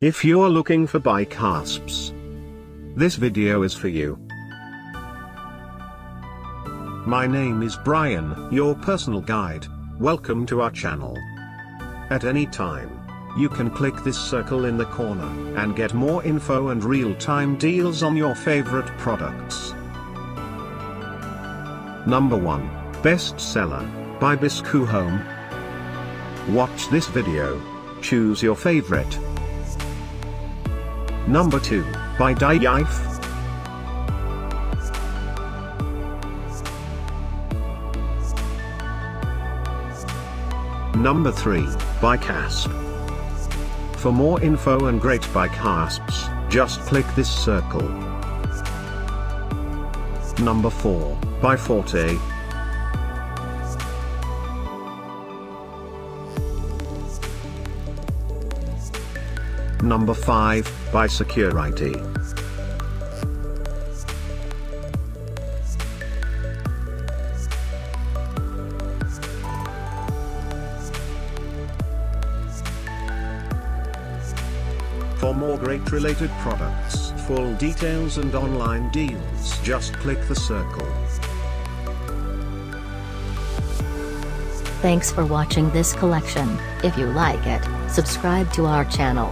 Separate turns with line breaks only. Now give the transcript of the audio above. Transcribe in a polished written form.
If you're looking for bike hasps, this video is for you. My name is Brian, your personal guide. Welcome to our channel. At any time, you can click this circle in the corner and get more info and real-time deals on your favorite products. Number 1, Bestseller, by BeskooHome. Watch this video. Choose your favorite. Number 2, by Diyife. Number 3, by Kasp. For more info and great bike hasps, just click this circle. Number 4, by Forte. Number 5, by Securit. For more great related products, full details and online deals, just click the circle.
Thanks for watching this collection. If you like it, subscribe to our channel.